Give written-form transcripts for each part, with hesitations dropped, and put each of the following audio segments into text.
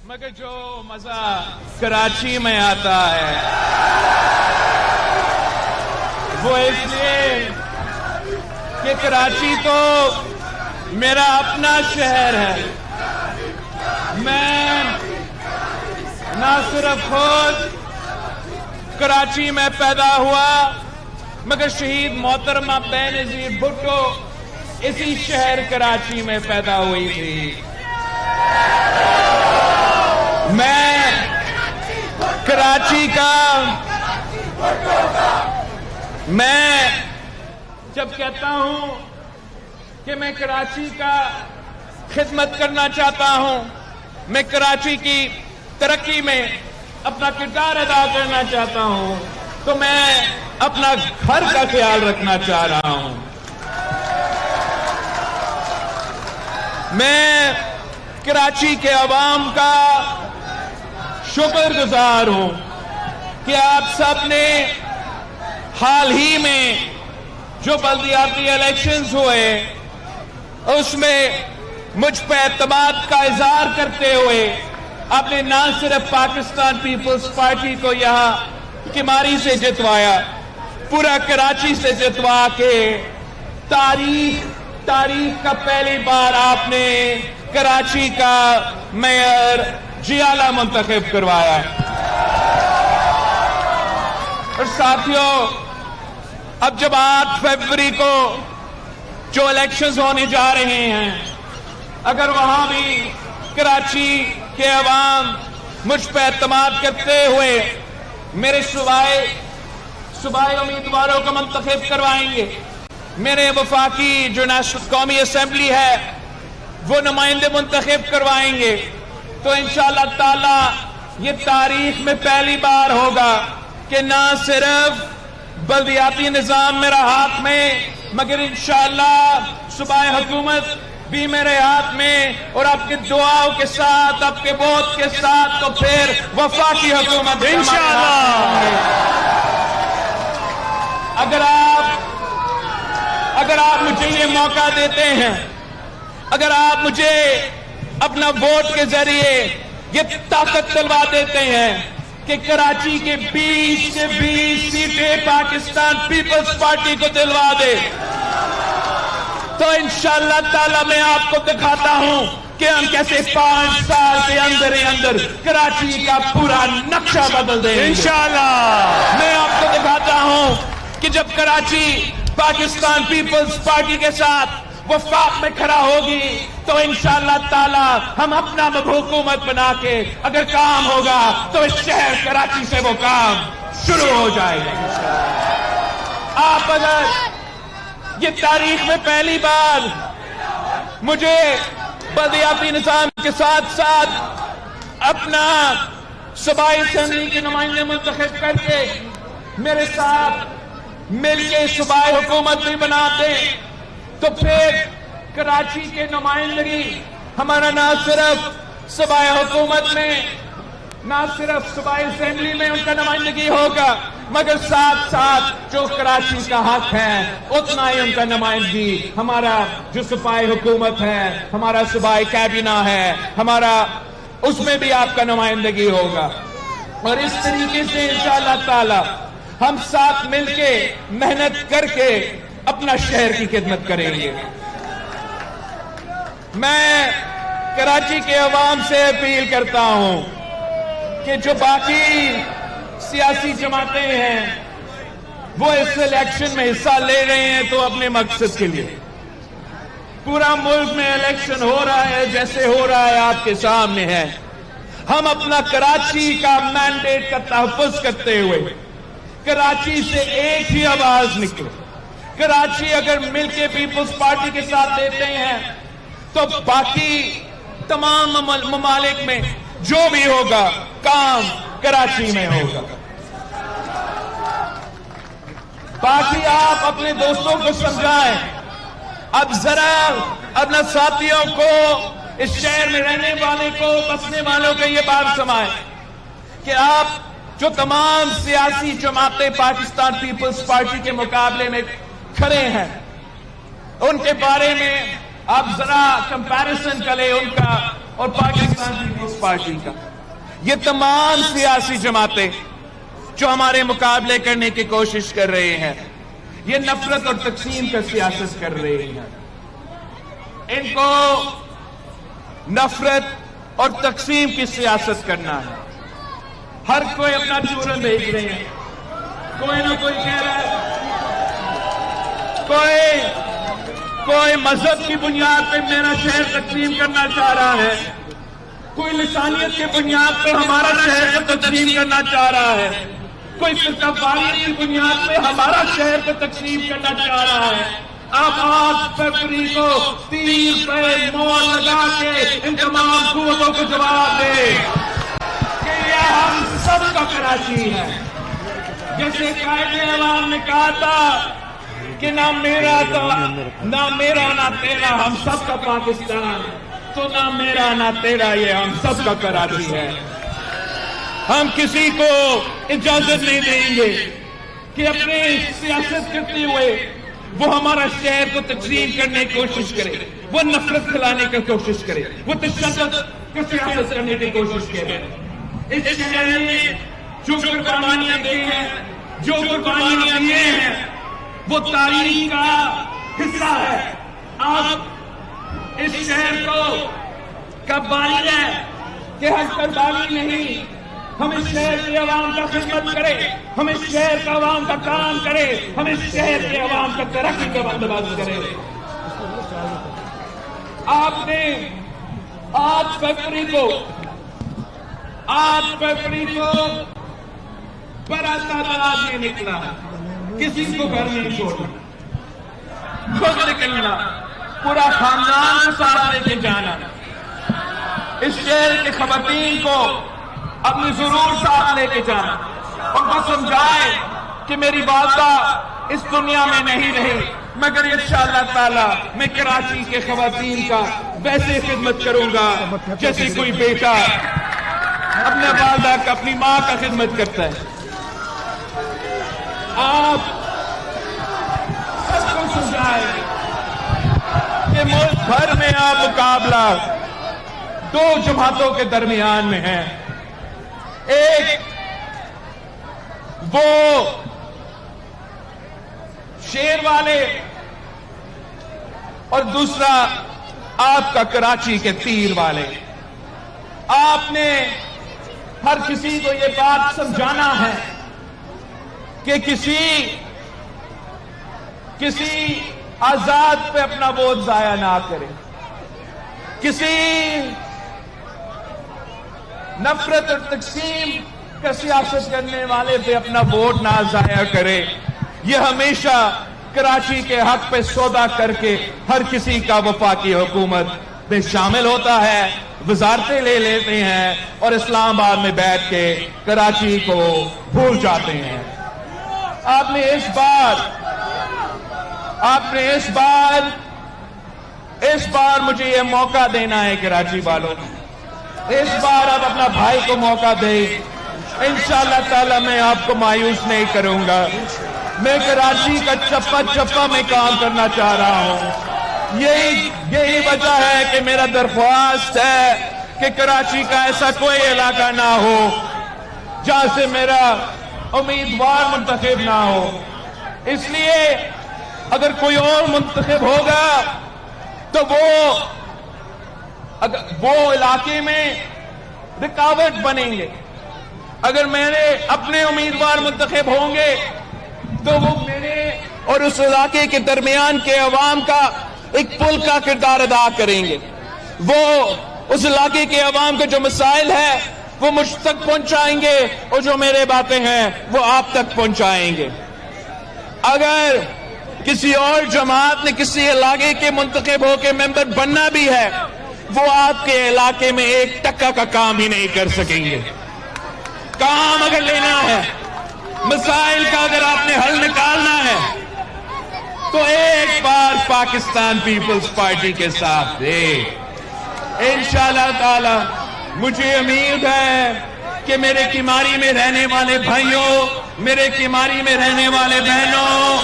مگر جو مزہ کراچی میں آتا ہے وہ اس لیے کہ کراچی تو میرا اپنا شہر ہے. میں نہ صرف خود کراچی میں پیدا ہوا مگر شہید محترمہ بے نظیر بھٹو اسی شہر کراچی میں پیدا ہوئی تھی. میں کراچی کا میں جب کہتا ہوں کہ میں کراچی کا خدمت کرنا چاہتا ہوں، میں کراچی کی ترقی میں اپنا کردار ادا کرنا چاہتا ہوں، تو میں اپنا گھر کا خیال رکھنا چاہ رہا ہوں. میں کراچی کے عوام کا شکر گزار ہوں کہ آپ سب نے حال ہی میں جو بلدیاتی الیکشنز ہوئے اس میں مجھ پہ اعتماد کا اظہار کرتے ہوئے آپ نے نہ صرف پاکستان پیپلز پارٹی کو یہاں کماری سے جتوایا، پورا کراچی سے جتوا کے تاریخ کا پہلی بار آپ نے کراچی کا میئر جیالہ منتخب کروایا. اور ساتھیوں، اب جب 8 فروری کو جو الیکشنز ہونے جا رہے ہیں، اگر وہاں بھی کراچی کے عوام مجھ پہ اعتماد کرتے ہوئے میرے صوبائی امیدواروں کو منتخب کروائیں گے، میرے وفاقی جو نیشنل قومی اسمبلی ہے وہ نمائندے منتخب کروائیں گے، تو انشاءاللہ تعالی یہ تاریخ میں پہلی بار ہوگا کہ نہ صرف بلدیاتی نظام میرا ہاتھ میں مگر انشاءاللہ صوبائی حکومت بھی میرے ہاتھ میں، اور آپ کے دعاؤں کے ساتھ، آپ کے ووٹ کے ساتھ تو پھر وفاقی حکومت انشاءاللہ. اگر آپ مجھے یہ موقع دیتے ہیں، اگر آپ مجھے اپنا ووٹ کے ذریعے یہ طاقت دلوا دیتے ہیں کہ کراچی کے 20 سے 20 سیٹیں پاکستان پیپلز پارٹی کو دلوا دے، تو انشاءاللہ تعالی میں آپ کو دکھاتا ہوں کہ ہم کیسے 5 سال کے اندر ہی اندر کراچی کا پورا نقشہ بدل دیں گے انشاءاللہ. میں آپ کو دکھاتا ہوں کہ جب کراچی پاکستان پیپلز پارٹی کے ساتھ وفاق میں کھڑا ہوگی تو انشاءاللہ تعالی ہم اپنا حکومت بنا کے اگر کام ہوگا تو اس شہر کراچی سے وہ کام شروع ہو جائے گا. آپ اگر یہ تاریخ میں پہلی بار مجھے بلدیاتی نظام کے ساتھ ساتھ اپنا صوبائی اسمبلی کے نمائندے منتخب کر کے میرے ساتھ مل کے صوبائی حکومت بھی بناتے، تو پھر کراچی کے نمائندگی ہمارا نہ صرف صوبائی حکومت میں، نہ صرف صوبائی اسمبلی میں ان کا نمائندگی ہوگا مگر ساتھ ساتھ جو کراچی کا حق ہے اتنا ہی ان کا نمائندگی ہمارا جو صوبائی حکومت ہے، ہمارا صوبائی کابینہ ہے، ہمارا اس میں بھی آپ کا نمائندگی ہوگا. اور اس طریقے سے انشاءاللہ تعالی ہم ساتھ مل کے محنت کر کے اپنا شہر کی خدمت کریں گے. میں کراچی کے عوام سے اپیل کرتا ہوں کہ جو باقی سیاسی جماعتیں ہیں وہ اس الیکشن میں حصہ لے رہے ہیں تو اپنے مقصد کے لیے. پورا ملک میں الیکشن ہو رہا ہے جیسے ہو رہا ہے آپ کے سامنے ہے. ہم اپنا کراچی کا مینڈیٹ کا تحفظ کرتے ہوئے کراچی سے ایک ہی آواز نکلے. کراچی اگر مل کے پیپلز پارٹی کے ساتھ دیتے ہیں تو باقی تمام ممالک میں جو بھی ہوگا کام کراچی میں ہوگا. باقی آپ اپنے دوستوں کو سمجھائیں. اب ذرا اپنا ساتھیوں کو، اس شہر میں رہنے والے کو، بسنے والوں کو یہ بات سمجھائیں کہ آپ جو تمام سیاسی جماعتیں پاکستان پیپلز پارٹی کے مقابلے میں کھڑے ہیں ان کے بارے میں آپ ذرا کمپیریزن کریں، ان کا اور پاکستان پیپلز پارٹی کا، یہ تمام سیاسی جماعتیں جو ہمارے مقابلے کرنے کی کوشش کر رہے ہیں، یہ نفرت اور تقسیم کا سیاست کر رہے ہیں. ان کو نفرت اور تقسیم کی سیاست کرنا ہے. ہر کوئی اپنا چورن بھیج رہے ہیں. کوئی نہ کوئی کہہ رہا ہے، کوئی مذہب کی بنیاد پہ میرا شہر تقسیم کرنا چاہ رہا ہے، کوئی لسانیت کی بنیاد پہ ہمارا شہر کو تقسیم کرنا چاہ رہا ہے، کوئی فرقہ واریت کی بنیاد پہ ہمارا شہر کو تقسیم کرنا چاہ رہا ہے. آپ 8 فروری کو تیر پہ مور لگا کے ان تمام قوتوں کو جواب دیں کہ یہ ہم سب کا کراچی ہے. جیسے قائد اعظم نے کہا تھا کہ نہ میرا نہ تیرا، ہم سب کا پاکستان، تو نہ میرا نہ تیرا، یہ ہم سب کا کراچی ہے. ہم کسی کو اجازت نہیں دیں گے کہ اپنے سیاست کرتے ہوئے وہ ہمارا شہر کو تقسیم کرنے کی کوشش کرے، وہ نفرت پھیلانے کی کوشش کرے، وہ تشدد کی سیاست کرنے کی کوشش کرے. اس شہر میں جو قربانیاں دی ہیں، جو قربانیاں دیے ہیں، وہ تاریخ کا حصہ ہے. آپ اس شہر کو کب بانی ہے کہ ہم پر بانی نہیں، ہم اس شہر کے عوام کا خدمت کرے، ہم اس شہر کا عوام کا کام کرے، ہم اس شہر کے عوام کا ترقی کا بندوبست کرے. آپ نے 8 فروری کو بڑا تعداد میں نکلا، کسی کو گھر نہیں چھوڑنا، خود نکلنا، پورا خاندان کو ساتھ لے کے جانا. اس شہر کے خواتین کو اپنی ضرور ساتھ لے کے جانا، ان کو سمجھائے کہ میری والدہ اس دنیا میں نہیں رہی، مگر انشاءاللہ تعالی میں کراچی کے خواتین کا ویسے خدمت کروں گا جیسے کوئی بیٹا اپنے والدہ کا، اپنی ماں کا خدمت کرتا ہے. آپ سب کو سمجھائے کہ ملک بھر میں آپ مقابلہ 2 جماعتوں کے درمیان میں ہے. ایک وہ شیر والے اور دوسرا آپ کا کراچی کے تیر والے. آپ نے ہر کسی کو یہ بات سمجھانا ہے کہ کسی آزاد پہ اپنا ووٹ ضائع نہ کرے، کسی نفرت اور تقسیم کا سیاست کرنے والے پہ اپنا ووٹ نہ ضائع کرے. یہ ہمیشہ کراچی کے حق پہ سودا کر کے ہر کسی کا وفاقی حکومت میں شامل ہوتا ہے، وزارتیں لے لیتے ہیں اور اسلام آباد میں بیٹھ کے کراچی کو بھول جاتے ہیں. آپ نے اس بار مجھے یہ موقع دینا ہے کراچی والوں، اس بار آپ اپنا بھائی کو موقع دیں. انشاءاللہ تعالی میں آپ کو مایوس نہیں کروں گا. میں کراچی کا چپا چپا میں کام کرنا چاہ رہا ہوں. یہی وجہ ہے کہ میرا درخواست ہے کہ کراچی کا ایسا کوئی علاقہ نہ ہو جہاں سے میرا امیدوار منتخب نہ ہو. اس لیے اگر کوئی اور منتخب ہوگا تو وہ علاقے میں رکاوٹ بنیں گے. اگر میرے اپنے امیدوار منتخب ہوں گے تو وہ میرے اور اس علاقے کے درمیان کے عوام کا ایک پل کا کردار ادا کریں گے. وہ اس علاقے کے عوام کے جو مسائل ہیں وہ مجھ تک پہنچائیں گے اور جو میرے باتیں ہیں وہ آپ تک پہنچائیں گے. اگر کسی اور جماعت نے کسی علاقے کے منتخب ہو کے ممبر بننا بھی ہے، وہ آپ کے علاقے میں 1 ٹکا کا کام ہی نہیں کر سکیں گے. کام اگر لینا ہے، مسائل کا اگر آپ نے حل نکالنا ہے تو ایک بار پاکستان پیپلز پارٹی کے ساتھ دے. انشاءاللہ تعالی مجھے امید ہے کہ میرے کماری میں رہنے والے بھائیوں، میرے کماری میں رہنے والے بہنوں،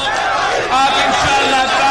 آپ انشاءاللہ تعالی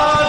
8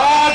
8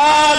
8